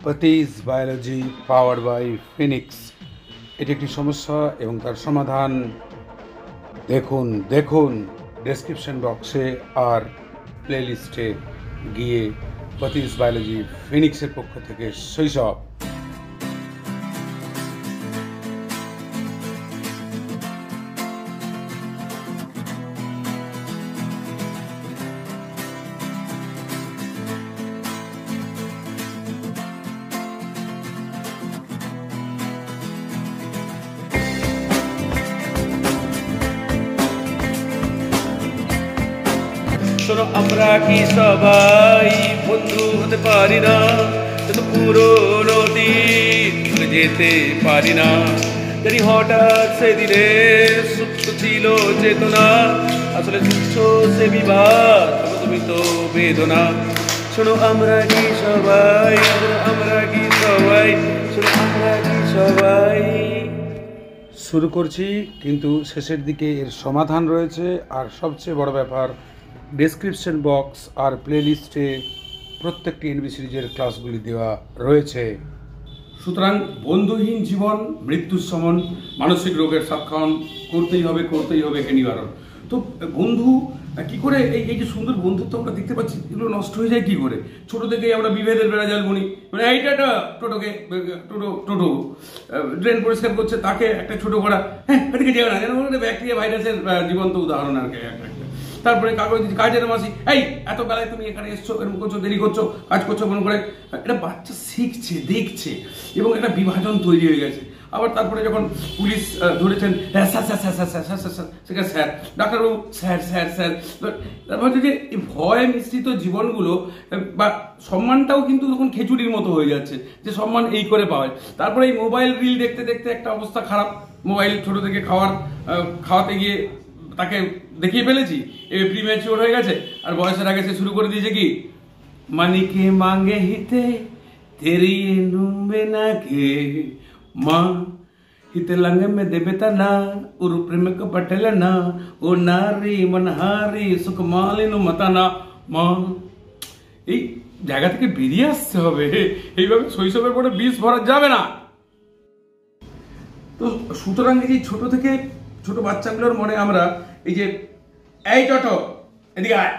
পাতিস biology power by Phoenix. এটি একটি সমস্যা এবং তার সমাধান দেখুন দেখুন ডেসক্রিপশন বক্সে আর প্লেলিস্টে গিয়ে পাতিস বায়োলজি ফিনিক্সের পক্ষ থেকে শৈশব। শোনো, আমরা কি সবাই বন্ধু হতে পারি না? কিন্তু পুরোনো দিন ভুলে যেতে পারি না। জানি হঠাৎ সেদিনে সুপ্ত ছিল চেতনা, আসলে তুচ্ছ সে বিবাদ, তুমি তো বেদনা। শোনো, আমরা কি সবাই, আমরা কি সবাই, শোনো আমরা কি সবাই। শুরু করছি, কিন্তু শেষের দিকে এর সমাধান রয়েছে। আর সবচেয়ে বড় ব্যাপার, ডেসক্রিপশন বক্স আর প্লেলিস্টে প্রত্যেকটি এনবি সিরিজের ক্লাসগুলি দেওয়া রয়েছে। সুতরাং বন্ধুহীন জীবন মৃত্যুর সমান, মানসিক রোগের সাক্ষণ করতেই হবে একে নিবারণ। তো বন্ধু কি করে এই যে সুন্দর বন্ধুত্ব আমরা দেখতে পাচ্ছি, এগুলো নষ্ট হয়ে যায় কি করে? ছোট থেকেই আমরা বিভেদের বেড়া জাল বুনি, মানে এইটা টোটো ড্রেন পরিষ্কার করছে, তাকে একটা ছোট করা, হ্যাঁ এদিকে যাবে না, যেন ব্যাকটেরিয়া ভাইরাসের জীবন্ত উদাহরণ আর কি। তারপরে কাজের মাসি, এই এত বেলায় তুমি এখানে এসছো, এরকম করছো, দেরি করছো, কাজ করছো মনে করে। এটা বাচ্চা শিখছে, দেখছে, এবং একটা বিভাজন তৈরি হয়ে গেছে। আবার তারপরে যখন পুলিশ ধরেছেন, হ্যাঁ sir sir sir sir sir sir sir সেখানে স্যার, ডাক্তারবাবু স্যার স্যার স্যার। তারপর যে এই ভয় মিশ্রিত জীবনগুলো বা সম্মানটাও কিন্তু তখন খিচুড়ির মতো হয়ে যাচ্ছে, যে সম্মান এই করে পাওয়া যায়। তারপরে এই মোবাইল রিল দেখতে দেখতে একটা অবস্থা খারাপ। মোবাইল ছোট থেকে খাওয়াতে গিয়ে তাকে দেখিয়ে ফেলেছি, এবার প্রিম্যাচিওর হয়ে গেছে, আর বয়সের আগে সে শুরু করে দিয়েছে কি, মানিকে মাঙ্গে হিতে তেরি নুম্বে না কে মা হিতে লঙ্গে মে দেবে তা না উরু প্রেমক পটেলে না ও নারী মনহারি সুখমালিনু মতানা মা। এই জায়গা থেকে বেরিয়ে আসতে হবে, এইভাবে শৈশবের পরে বিষ ভরা যাবে না। তো সুতরাং এই যে ছোট থেকে ছোট বাচ্চাগুলোর মনে আমরা এই যে এই টোটো এদিকে আয়,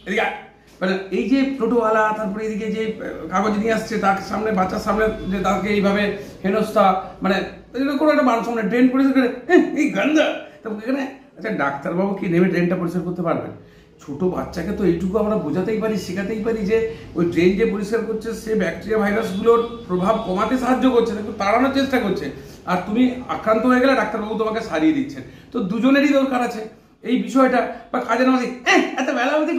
এদিকে আয়, মানে এই যে টোটোওয়ালা, তারপরে এদিকে যে কাগজ নিয়ে আসছে তার সামনে, বাচ্চার সামনে যে তাকে এইভাবে হেনস্থা, মানে কোনো একটা মানুষ সামনে ড্রেন পরিষ্কার করে, এই গান্দা, তারপর এখানে আচ্ছা ডাক্তারবাবু কি নেমে ড্রেনটা পরিষ্কার করতে পারবেন? ছোট বাচ্চাকে তো এইটুকু আমরা বোঝাতেই পারি, শেখাতেই পারি যে ওই ড্রেন যে পরিষ্কার করছে সে ব্যাকটেরিয়া ভাইরাসগুলোর প্রভাব কমাতে সাহায্য করছে, তাকে তাড়ানোর চেষ্টা করছে। আর তুমি আক্রান্ত হয়ে গেলে ডাক্তারবাবু তোমাকে সারিয়ে দিচ্ছেন। তো দুজনেরই দরকার আছে এই বিষয়টা। বা কাজের মাসে, এত বেলা অবধি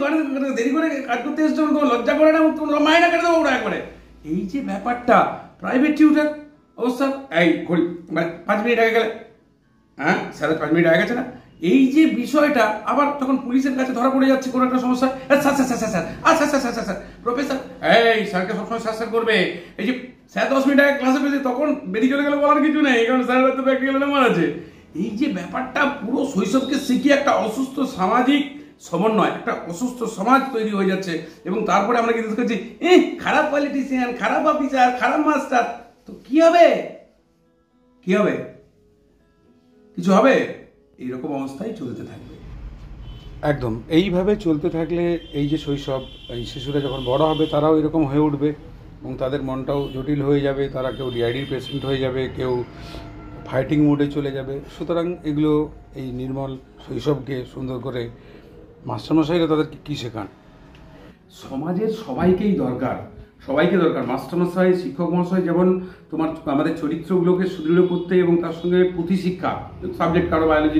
দেরি করে কাজ করতে এসছো, তোমার লজ্জা করে না? তোমার মাইনা কেটে দেবো ওরা একবারে। এই যে ব্যাপারটা, প্রাইভেট টিউটার অবস্থা, এই ঘড়ি মানে 5 মিনিট আগে গেলে, হ্যাঁ স্যার 5 মিনিট আগে গেছে না, এই যে বিষয়টা। আবার তখন পুলিশের কাছে ধরা পড়ে যাচ্ছে কোনো একটা সমস্যা, স্যার স্যার স্যার স্যার আচ্ছা স্যার স্যার স্যার প্রফেসর, এই স্যারকে সবসময় স্যার স্যার করবে। এই যে স্যার 10 মিনিট আগে ক্লাসে পেয়েছে, তখন বেরিয়ে চলে গেলে বলার কিছু নেই, কারণ স্যারের তো প্র্যাকটিক্যাল নাম্বার আছে। এই যে ব্যাপারটা পুরো শৈশবকে শিখিয়ে একটা অসুস্থ সামাজিক সমন্বয়, একটা অসুস্থ সমাজ তৈরি হয়ে যাচ্ছে। এবং তারপরে আমরা কিন্তু দেখছি, খারাপ পলিটিশিয়ান, খারাপ অফিসার, খারাপ মাস্টার। তো কি হবে, কি হবে? কিছু হবে? এইরকম অবস্থায় চলতে থাকবে। একদম এইভাবে চলতে থাকলে এই যে শৈশব, এই শিশুরা যখন বড় হবে তারাও এরকম হয়ে উঠবে, এবং তাদের মনটাও জটিল হয়ে যাবে। তারা কেউ ডিআইডির পেশেন্ট হয়ে যাবে, কেউ ফাইটিং মোডে চলে যাবে। সুতরাং এগুলো, এই নির্মল শৈশবকে সুন্দর করে মাস্টারমশাইরা তাদেরকে কী শেখান? সমাজের সবাইকেই দরকার, সবাইকে দরকার। মাস্টারমশাই, শিক্ষক মহাশয় যেমন তোমার আমাদের চরিত্রগুলোকে সুদৃঢ় করতে এবং তার সঙ্গে পুঁথি শিক্ষা, সাবজেক্ট কারো বায়োলজি,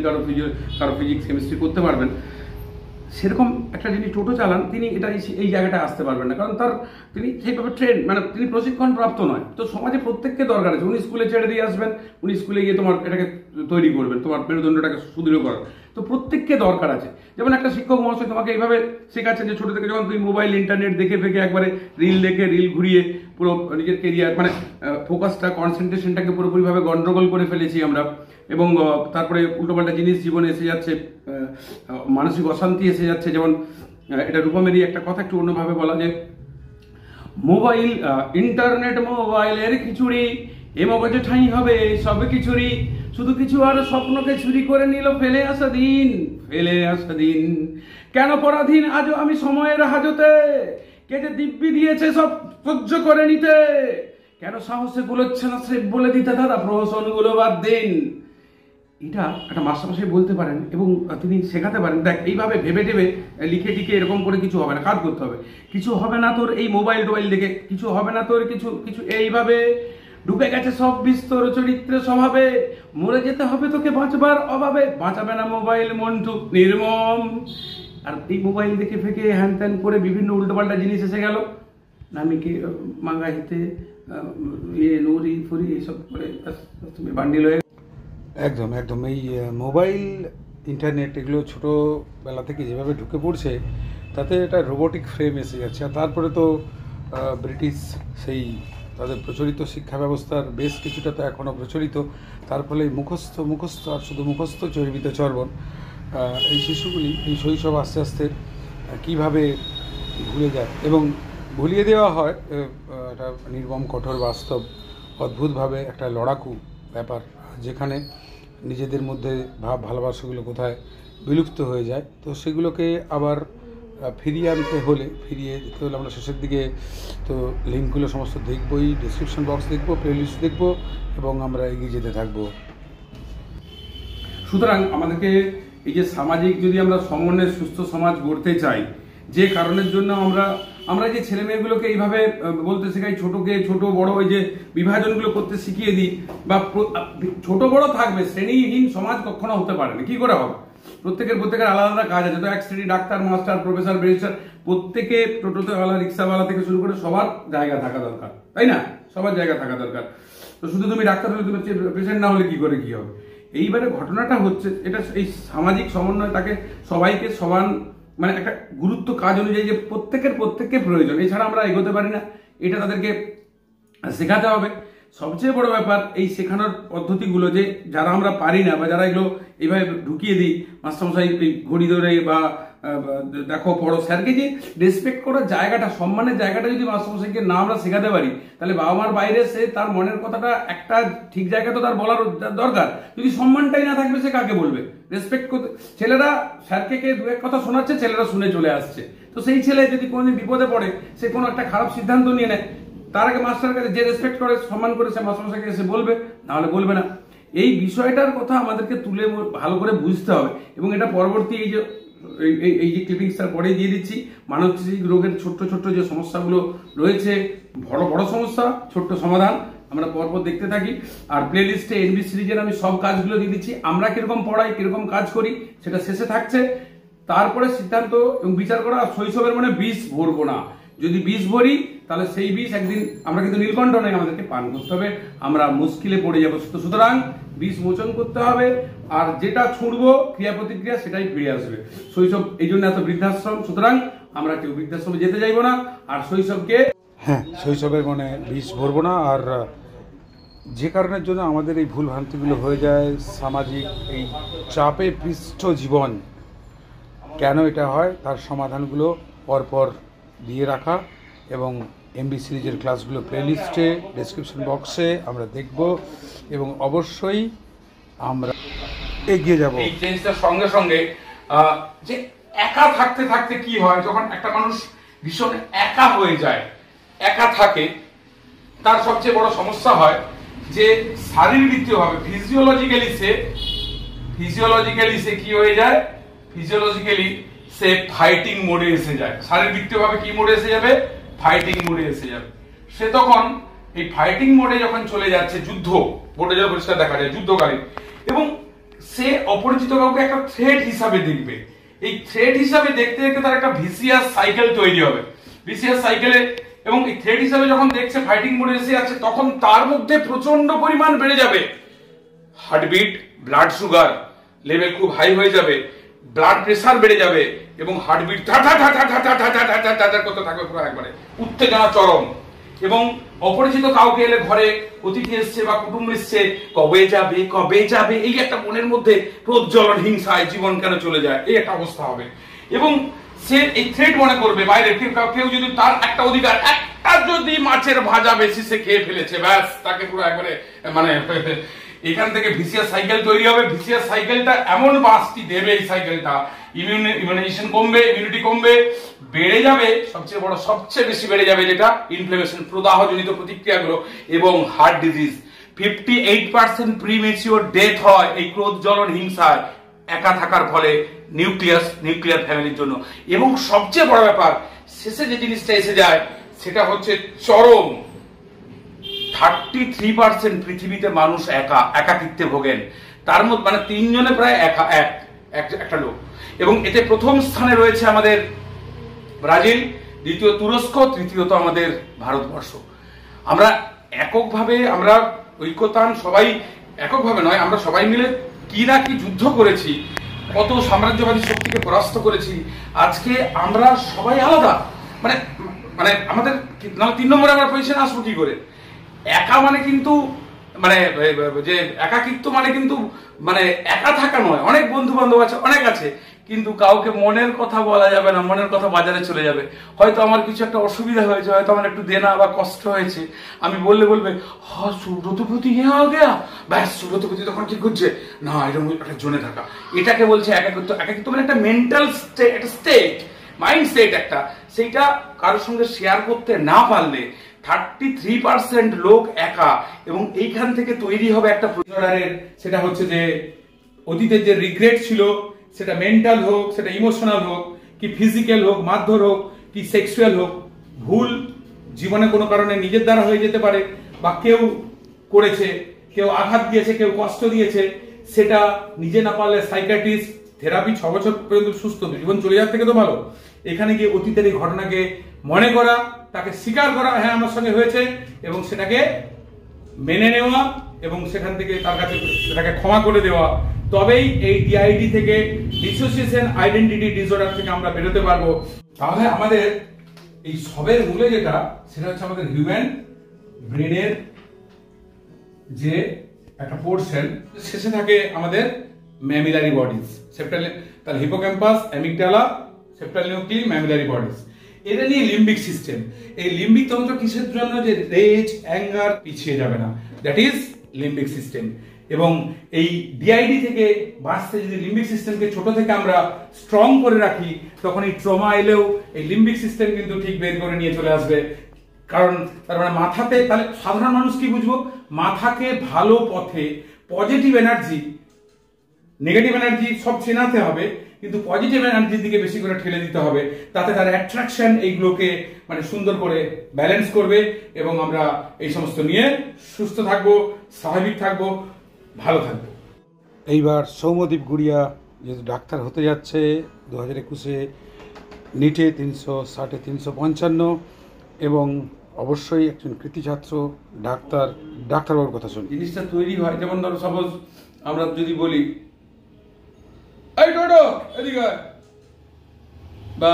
কারো ফিজিক্স, কেমিস্ট্রি করতে পারবেন, সেরকম একটা যিনি টোটো চালান তিনি এটা এই জায়গাটা আসতে পারবেন না, কারণ তিনি সেইভাবে ট্রেন, মানে তিনি প্রশিক্ষণ প্রাপ্ত নয়। তো সমাজে প্রত্যেককে দরকার আছে। উনি স্কুলে ছেড়ে দিয়ে আসবেন, উনি স্কুলে গিয়ে তোমার এটাকে তৈরি করবেন, তোমার মেরুদণ্ডটাকে সুদৃঢ় করার। তো প্রত্যেককে দরকার আছে। যেমন একটা শিক্ষক মহাশয় তোমাকে এইভাবে শেখাচ্ছেন যে ছোটো থেকে যখন তুমি মোবাইল ইন্টারনেট দেখে ফেকে একবারে রিল দেখে, রিল ঘুরিয়ে পুরো নিজের কেরিয়ার, মানে ফোকাসটা, কনসেন্ট্রেশনটাকে পুরোপুরিভাবে গন্ডগোল করে ফেলেছি আমরা। এবং তারপরে উল্টোপাল্টা জিনিস জীবনে এসে যাচ্ছে, মানসিক অশান্তি এসে যাচ্ছে। যেমন এটা রূপমেরই একটা কথা একটু অন্যভাবে বলা, যে মোবাইল ইন্টারনেট মোবাইলের খিচুড়ি, এ মগজে ঠাঁই হবে সব কিছুরই, শুধু কিছু আর স্বপ্নকে চুরি করে নিল ফেলে আসা দিন, ফেলে আসা দিন। কেন পরাধীন আজও আমি সময়ের হাজতে, কে যে দিব্যি দিয়েছে সব সহ্য করে নিতে, কেন সাহসে গুলোচ্ছে না সে বলে দিতে দাদা প্রহসনগুলো বাদ দিন। এটা একটা মাস্টারমশাই বলতে পারেন এবং তিনি শেখাতে পারেন, দেখ এইভাবে ভেবে টেবে লিখে টিকে এরকম করে কিছু হবে না, কাজ করতে হবে। কিছু হবে না তোর এই মোবাইল টোবাইল দেখে, কিছু হবে না তোর কিছু কিছু এইভাবে ঢুকে গেছে সব বিস্তর চরিত্রে স্বভাবে, মরে যেতে হবে তোকে বাঁচবার অভাবে, বাঁচাবে না মোবাইল মন্টু নির্মম। আর এই মোবাইল দেখে ফেকে হ্যান ত্যান করে বিভিন্ন উল্টোপাল্টা জিনিস এসে গেল, নামিকে মাঙ্গাইতে নুরি ফুরি এইসব করে তুমি বান্ডিল হয়ে। একদম একদম এই মোবাইল ইন্টারনেট এগুলো ছোটোবেলা থেকে যেভাবে ঢুকে পড়ছে তাতে এটা রোবোটিক ফ্রেম এসে যাচ্ছে। আর তারপরে তো ব্রিটিশ সেই তাদের প্রচলিত শিক্ষা ব্যবস্থার বেশ কিছুটা তো এখনও প্রচলিত, তার ফলে মুখস্থ আর শুধু মুখস্থ চর্বিত চর্বণ। এই শিশুগুলি এই শৈশব আস্তে আস্তে কীভাবে ভুলে যায় এবং ভুলিয়ে দেওয়া হয় একটা নির্মম কঠোর বাস্তব অদ্ভুতভাবে একটা লড়াকু ব্যাপার, যেখানে নিজেদের মধ্যে ভাব ভালোবাসাগুলো কোথায় বিলুপ্ত হয়ে যায়। তো সেগুলোকে আবার ফিরিয়ে আনতে হলে, ফিরিয়ে যেতে হলে আমরা শেষের দিকে তো লিঙ্কগুলো সমস্ত দেখবই, ডিসক্রিপশন বক্স দেখবো, প্লেলিস্ট দেখবো এবং আমরা এগিয়ে যেতে থাকবো। সুতরাং আমাদেরকে এই যে সামাজিক যদি আমরা সমন্বয়ে সুস্থ সমাজ গড়তে চাই, যে কারণের জন্য আমরা যে ছেলে মেয়েগুলোকে এইভাবে বলতে শেখাই, ছোটকে ছোট বড় ওই যে বিভাজনগুলো করতে শিখিয়ে দিই, বা ছোট বড় থাকবে, শ্রেণীহীন সমাজ কখনো হতে পারে না। কি করে হবে? প্রত্যেকের আলাদা আলাদা কাজ আছে। তো এক শ্রেণী ডাক্তার, মাস্টার, প্রফেসর, ব্যারিস্টার, প্রত্যেকে টোটোওয়ালা, রিক্সাওয়ালা থেকে শুরু করে সবার জায়গা থাকা দরকার, তাই না? সবার জায়গা থাকা দরকার। তো শুধু তুমি ডাক্তার হলে তুমি পেশেন্ট না হলে কি করে কি হবে? এইবারে ঘটনাটা হচ্ছে এটা এই সামাজিক সমন্বয়, তাকে সবাইকে সমান মানে একটা গুরুত্ব কাজ অনুযায়ী যে প্রত্যেককে প্রয়োজন, এছাড়া আমরা এগোতে পারি না, এটা তাদেরকে শেখাতে হবে। সবচেয়ে বড় ব্যাপার এই শেখানোর পদ্ধতিগুলো, যে যারা আমরা পারি না বা যারা এগুলো এইভাবে ঢুকিয়ে দিই, মাস্টারমশাই ঘড়ি ধরে বা দেখো পড়ো, স্যারকে যে রেসপেক্ট করার জায়গাটা, সম্মানের জায়গাটা যদি মাস্টারমশাইকে না আমরা শেখাতে পারি, তাহলে বাবা মার বাইরে সে তার মনের কথাটা একটা ঠিক জায়গা তো তার বলার দরকার। যদি সম্মানটাই না থাকবে সে কাকে বলবে? রেসপেক্ট করতে ছেলেরা স্যারকে দু এক কথা শোনাচ্ছে, ছেলেরা শুনে চলে আসছে। তো সেই ছেলে যদি কোনোদিন বিপদে পড়ে, সে কোনো একটা খারাপ সিদ্ধান্ত নিয়ে নেয়, তার আগে মাস্টারের কাছে যে রেসপেক্ট করে, সম্মান করে, সে মাস্টারমশাইকে এসে বলবে, নাহলে বলবে না। এই বিষয়টার কথা আমাদেরকে তুলে ভালো করে বুঝতে হবে। এবং এটা পরবর্তী এই যে ক্লিপিংসটা পরে দিয়ে দিচ্ছি, মানসিক রোগের ছোট্ট ছোট্ট যে সমস্যাগুলো রয়েছে, বড় বড় সমস্যা, ছোট্ট সমাধান, আমরা পরপর দেখতে থাকি। আর প্লে লিস্টে এনবি সিরিজের আমি সব কাজগুলো দিয়ে দিচ্ছি, আমরা কিরকম পড়াই, কিরকম কাজ করি, সেটা শেষে থাকছে। তারপরে সিদ্ধান্ত এবং বিচার করা। শৈশবের মনে বিষ ভরবো না, যদি বিষ ভরি তাহলে সেই বিষ একদিন আমরা কিন্তু নীলকণ্ঠ নয়, আমাদেরকে পান করতে হবে, আমরা মুশকিলে পড়ে যাবো। সুতরাং বিষ মোচন করতে হবে, আর যেটা ছুঁড়বো ক্রিয়া প্রতিক্রিয়া সেটাই ফিরে আসবে। শৈশব এই জন্য এত বৃদ্ধাশ্রম, সুতরাং আমরা কেউ বৃদ্ধাশ্রমে যেতে চাইবো না। আর শৈশবকে শৈশবের মনে বিষ ভরবো না। আর যে কারণের জন্য আমাদের এই ভুল ভ্রান্তিগুলো হয়ে যায়, সামাজিক এই চাপে পৃষ্ঠ জীবন, কেন এটা হয় তার সমাধানগুলো পরপর দিয়ে রাখা এবং এমবি সিরিজের ক্লাসগুলো প্লেলিস্টে, ডেসক্রিপশন বক্সে আমরা দেখব এবং অবশ্যই আমরা এগিয়ে যাব। এই চেঞ্জটার সঙ্গে সঙ্গে যে একা থাকতে থাকতে কি হয়, যখন একটা মানুষ ভীষণ একা হয়ে যায়, একা থাকে, তার সবচেয়ে বড় সমস্যা হয় যে শারীরবৃত্তীয়ভাবে ফিজিওলজিক্যালি সে কি হয়ে যায়, ফিজিওলজিক্যালি সে ফাইটিং মোডে এসে যায়। শারীরবৃত্তীয়ভাবে কি মোডে এসে যাবে? ফাইটিং মোডে এসে যাবে। সে তখন এই ফাইটিং মোডে যখন চলে যাচ্ছে, যুদ্ধ বোর্ডে যা পরিষ্কার দেখা যায়, যুদ্ধকালীন, এবং সে অপরিচিত কাউকে একটা থ্রেট হিসাবে দেখবে। এই থ্রেট হিসাবে দেখতে দেখতে তার একটা ভিসিয়াস সাইকেল তৈরি হবে, ভিসিয়াস সাইকেলে। এবং এই থ্রেট হিসাবে যখন দেখছে ফাইটিং মোডে এসে যাচ্ছে, তখন তার মধ্যে প্রচন্ড পরিমাণ বেড়ে যাবে হার্টবিট, ব্লাড সুগার লেভেল খুব হাই হয়ে যাবে, ব্লাড প্রেসার বেড়ে যাবে এবং হার্টবিট করতে থাকবে পুরো একবারে, উত্তেজনা চরম। এবং অপরিচিত কাউকে এলে, ঘরে অতিথি এসছে বা কুটুম্ব এসছে, কবে যাবে এই একটা মনের মধ্যে প্রজ্বলন, হিংসায় জীবন কেন চলে যায়, এই একটা অবস্থা হবে। এবং সে এই থ্রেট মনে করবে বাইরে কেউ যদি তার একটা অধিকার আর যদি মাছের ভাজা বেশি সে খেয়ে ফেলেছে, ব্যাস তাকে পুরো একবারে মানে এখান থেকে ভিসিআর সাইকেল তৈরি হবে। ভিসিআর সাইকেলটা এমন বাসটি দেবে, এই সাইকেলটা ইমিউনাইজেশন কমবে, ইমিউনিটি কমবে, বেড়ে যাবে, সবচেয়ে বেশি বেড়ে যাবে যেটা ইনফ্লামেশন, প্রদাহজনিত প্রতিক্রিয়াগুলো এবং হার্ট ডিজিজ। 58% প্রিমেচিওর ডেথ হয় এই ক্রোধ জ্বলন হিংসায় একা থাকার ফলে নিউক্লিয়ার ফ্যামিলির জন্য। এবং সবচেয়ে বড় ব্যাপার শেষে যে জিনিসটা এসে যায় সেটা হচ্ছে চরম 33% পৃথিবীতে মানুষ একাকিত্বে ভোগেন, তার মধ্যে মানে 3 জনে প্রায় একটা লোক। এবং এতে প্রথম স্থানে রয়েছে আমাদের ব্রাজিল, দ্বিতীয় তুরস্ক, তৃতীয়ত আমাদের ভারতবর্ষ। আমরা এককভাবে, আমরা ঐক্যতান সবাই এককভাবে নয়, আমরা সবাই মিলে কি না কি যুদ্ধ করেছি, কত সাম্রাজ্যবাদী শক্তিকে পরাস্ত করেছি। আজকে আমরা সবাই আলাদা, মানে মানে আমাদের 3 নম্বরে আমরা পজিশনে আসবো কি করে? একা মানে কিন্তু মানে যে একাকিত্ব মানে কিন্তু মানে একা থাকা নয়, অনেক বন্ধু বান্ধব আছে, অনেক আছে, কিন্তু কাউকে মনের কথা বলা যাবে না, মনের কথা বাজারে চলে যাবে। হয়তো আমার কিছু একটা অসুবিধা হয়েছে, হয়তো আমার একটু দেনা বা কষ্ট হয়েছে, আমি বলবে হ্যাঁ সুব্রতপতি গেয়া, ব্যাস সুব্রতপতি তখন কি করছে না, এরকম একটা জোনে থাকা, এটাকে বলছে একাকিত্ব। একাকিত্ব মানে একটা মেন্টাল স্টেট, মাইন্ড স্টেট একটা, সেইটা কারোর সঙ্গে শেয়ার করতে না পারলে 33% লোক একা। এবং এইখান থেকে তৈরি হবে একটা প্রজন্মের, সেটা হচ্ছে যে অতীতের যে রিগ্রেট ছিল, সেটা মেন্টাল হোক, সেটা ইমোশনাল হোক, কি ফিজিক্যাল হোক, মারধর হোক, কি সেক্সুয়াল হোক, ভুল জীবনে কোনো কারণে নিজের দ্বারা হয়ে যেতে পারে, বা কেউ করেছে, কেউ আঘাত দিয়েছে, কেউ কষ্ট দিয়েছে, সেটা নিজে না পারলে সাইকিয়াট্রিস্ট থেরাপি 6 বছর পর্যন্ত সুস্থ জীবন চলে যাওয়ার থেকে তো ভালো এখানে গিয়ে অতীতের এই ঘটনাকে মনে করা, তাকে স্বীকার করা, হ্যাঁ আমার সঙ্গে হয়েছে, এবং সেটাকে মেনে নেওয়া এবং সেখান থেকে তার কাছে সেটাকে ক্ষমা করে দেওয়া। তবেই এই ডিআইডি থেকে, ডিসোসিয়েশন আইডেন্টিটি ডিসঅর্ডার থেকে আমরা বেরোতে পারবো। তাহলে আমাদের এই সবের মূলে যেটা, সেটা হচ্ছে আমাদের হিউম্যান ব্রেনের যে একটা পোর্শন, শেষে থাকে আমাদের ম্যামিলারি বডিজ, তাহলে hippocampus, amygdala, septal nucleus, mammillary bodies. এটা নিয়ে লিম্বিক সিস্টেম। এই লিম্বিক তন্ত্র কিসের জন্য? যে রেজ, অ্যাঙ্গার পিছিয়ে যাবে না, দ্যাট ইজ লিম্বিক সিস্টেম। এবং এই ডিআইডি থেকে বাঁচতে যদি লিম্বিক সিস্টেমকে ছোট থেকে আমরা স্ট্রং করে রাখি, তখন এই ট্রমা এলেও এই লিম্বিক সিস্টেম কিন্তু ঠিক বের করে নিয়ে চলে আসবে। কারণ তার মানে মাথাতে, তাহলে সাধারণ মানুষ কি বুঝবো? মাথাকে ভালো পথে, পজিটিভ এনার্জি, নেগেটিভ এনার্জি সব চেনাতে হবে, কিন্তু পজিটিভ এনার্জির দিকে বেশি করে ঠেলে দিতে হবে। তাতে তার অ্যাট্রাকশন এইগুলোকে মানে সুন্দর করে ব্যালেন্স করবে এবং আমরা এই সমস্ত নিয়ে সুস্থ থাকবো, স্বাভাবিক থাকবো, ভালো থাকবো। এইবার সৌম্যদীপ গুড়িয়া যেহেতু ডাক্তার হতে যাচ্ছে 2021-এ নিটে 360-এ 355, এবং অবশ্যই একজন কৃতি ছাত্র, ডাক্তারবাবুর কথা শুনি। জিনিসটা তৈরি হয় যেমন ধরো সাপোজ আমরা যদি বলি এই টোটো এদিকে, বা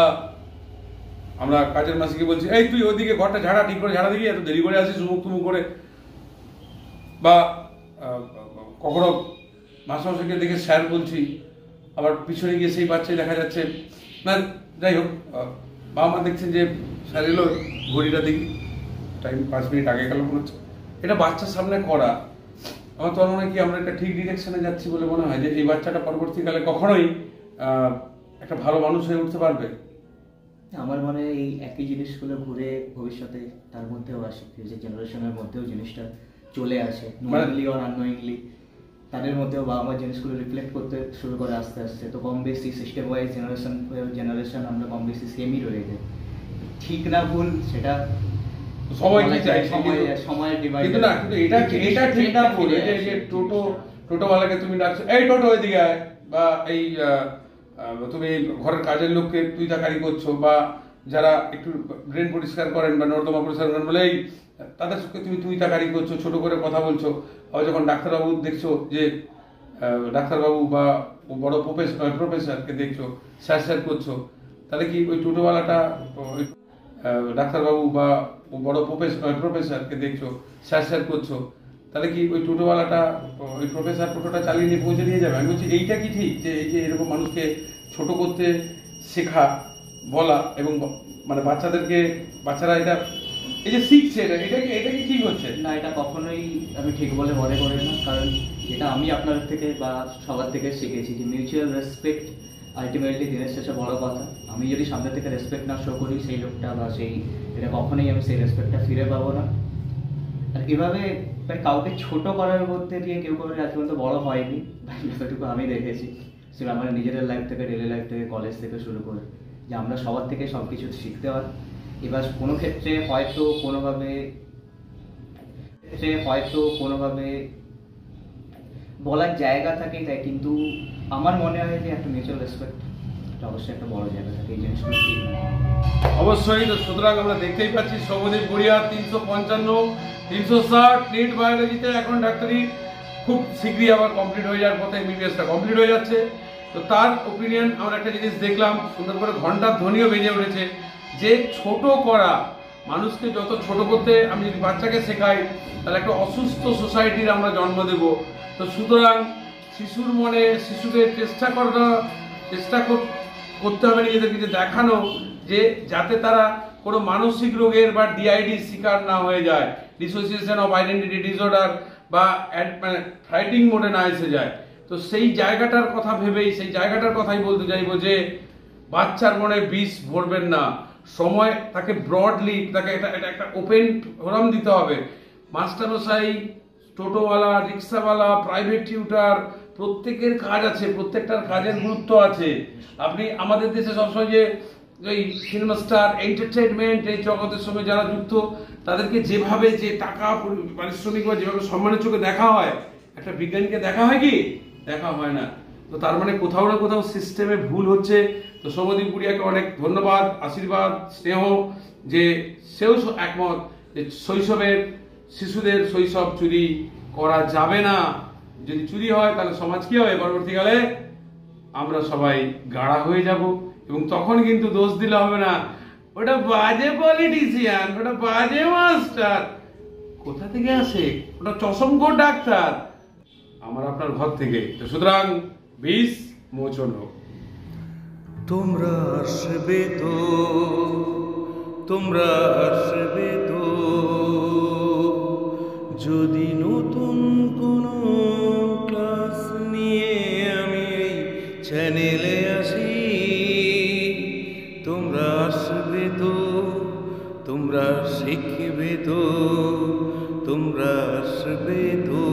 আমরা কাজের মাসিকে বলছি এই তুই ওদিকে ঘরটা ঝাড়া, ঠিক করে ঝাড়া দিবি, এত দেরি করে আসিস উমুক তুমুক করে, বা কখনো মাস্টারমশাইকে দেখে স্যার বলছি, আবার পিছনে গিয়ে সেই বাচ্চাই দেখা যাচ্ছে না, যাই হোক বাবা মা দেখছেন যে স্যার এলো, ঘড়িটা দেখি টাইম 5 মিনিট আগে গেল মনে হচ্ছে। এটা বাচ্চার সামনে করা, আমার তো মনে হয় কি আমরা একটা ঠিক ডিরেকশনে যাচ্ছি বলে মনে হয় যে এই বাচ্চাটা পরবর্তীকালে কখনোই একটা ভালো মানুষ হয়ে উঠতে পারবে। আমার মনে হয় এই একই জিনিসগুলো ঘুরে ভবিষ্যতে তার মধ্যেও আসে, ফিউচার জেনারেশনের মধ্যেও জিনিসটা চলে আসে, নোইংলি অর আননোইংলি তাদের মধ্যেও বাবা মা জিনিসগুলো রিফ্লেক্ট করতে শুরু করে আস্তে আস্তে। তো কম বেশি সিস্টেম ওয়াইজ জেনারেশন আমরা কম বেশি সেমই রয়ে যাই, ঠিক না ভুল সেটা সময় কি চাই, সময়ের ডিভাইড। কিন্তু না, কিন্তু এটা ঠিক না ভুল, এই যে টোটোওয়ালাকে তুমি ডাকছো এই টোটো এদিকে আয়, বা এই তুমি ঘরের কাজের লোককে তুই তাকারি করছো, বা যারা একটু ড্রেন পরিষ্কার করেন বা নর্দমা পরিষ্কার করেন বলে এই তাদের সঙ্গে তুমি তুই তাকারি করছো, ছোট করে কথা বলছো। আবার যখন ডাক্তারবাবু দেখছো যে ডাক্তারবাবু বা বড় প্রফেসরকে দেখছো স্যার করছো, তাহলে কি ওই টোটোওয়ালাটা ডাক্তারবাবু বা বড় প্রফেসরকে দেখছো স্যার করছো, তাহলে কি ওই টোটোওয়ালাটা ওই প্রফেসর টোটোটা চালিয়ে নিয়ে পৌঁছে দিয়ে যাবে? আমি বলছি এইটা কি ঠিক যে এই যে এরকম মানুষকে ছোট করতে শেখা, বলা, এবং মানে বাচ্চারা এটা এই যে শিখছে এটা কি ঠিক হচ্ছে? না, এটা কখনোই আমি ঠিক বলে মনে করি না, কারণ এটা আমি আপনাদের থেকে বা সবার থেকে শিখেছি যে মিউচুয়াল রেসপেক্ট আলটিমেটলি দিনের শেষে বড় কথা। আমি যদি সামনে থেকে রেসপেক্ট না শো করি সেই লোকটা বা এটা কখনোই আমি সেই রেসপেক্টটা ফিরে পাবো না। আর এভাবে কাউকে ছোট করার মধ্যে দিয়ে কেউ করে আজ পর্যন্ত বড় হয়নি, যতটুকু আমি দেখেছি। সেটা আমার নিজেদের লাইফ থেকে, ডেলি লাইফ থেকে, কলেজ থেকে শুরু করে, যে আমরা সবার থেকে সব কিছু শিখতে হয়। এবার কোনো ক্ষেত্রে হয়তো কোনোভাবে বলার জায়গা থাকে, তাই কিন্তু আমার মনে হয় যে একটা মিউচুয়াল রেসপেক্ট অবশ্যই একটা বড় জায়গা থাকে, এই জিনিসগুলো ঠিক না। অবশ্যই। তো সুতরাং আমরা দেখতেই পাচ্ছি সৌম্যদীপ গুড়িয়া 355, 360 নিট বায়োলজিতে, এখন ডাক্তারি খুব শীঘ্রই আবার কমপ্লিট হয়ে যাওয়ার পথে, এমবিবিএসটা কমপ্লিট হয়ে যাচ্ছে। তো তার ওপিনিয়ন আমরা একটা জিনিস দেখলাম, সুন্দর করে ঘন্টার ধ্বনিও বেজে উঠেছে যে ছোট করা, মানুষকে যত ছোট করতে আমি যদি বাচ্চাকে শেখাই তাহলে একটা অসুস্থ সোসাইটির আমরা জন্ম দেব। তো সুতরাং শিশুর মনে, শিশুদের চেষ্টা করতে হবে নিজেদেরকে যে দেখানো, যে যাতে তারা কোনো মানসিক রোগের বা ডিআইডির শিকার না হয়ে যায়, ডিসোসিয়েশন অফ আইডেন্টিটি ডিসঅর্ডার বা ফাইটিং মোডে না এসে যায়। তো সেই জায়গাটার কথা ভেবেই, সেই জায়গাটার কথাই বলতে চাইবো যে বাচ্চার মনে বিষ ভরবেন না, সময় তাকে ব্রডলি, তাকে একটা ওপেন ফোরাম দিতে হবে। মাস্টারমশাই, টোটোওয়ালা, রিক্সাওয়ালা, প্রাইভেট টিউটার, প্রত্যেকের কাজ আছে, প্রত্যেকটার কাজের গুরুত্ব আছে। আপনি আমাদের দেশে সবসময় যে এই সিনেমা স্টার, এন্টারটেনমেন্ট, এই জগতের সঙ্গে যারা যুক্ত, তাদেরকে যেভাবে যে টাকা পারিশ্রমিক বা যেভাবে সম্মানের চোখে দেখা হয়, একটা বিজ্ঞানীকে দেখা হয় কি? দেখা হয় না। তো তার মানে কোথাও না কোথাও সিস্টেমে ভুল হচ্ছে। তো সৌম্যদীপ গুড়িয়াকে অনেক ধন্যবাদ, আশীর্বাদ, স্নেহ, যে সেও একমত যে শিশুদের শৈশব চুরি করা যাবে না। যদি চুরি হয় তাহলে সমাজ কি হবে? পরবর্তীকালে আমরা সবাই গাড়া হয়ে যাব, এবং তখন কিন্তু দোষ দিলে হবে না, ওটা বাজে পলিটিশিয়ান, ওটা বাজে মাস্টার। কোথা থেকে আসে? ওটা চশমখোর ডাক্তার। আমার আপনার ঘর থেকে। তো সুতরাং বিষ মোচন হোক। তোমরা আসবে তো যদি নতুন কোনো ক্লাস নিয়ে আমি এই চ্যানেলে আসি। তোমরা আসবে তো, তোমরা শিখবে তো, তোমরা আসবে তো।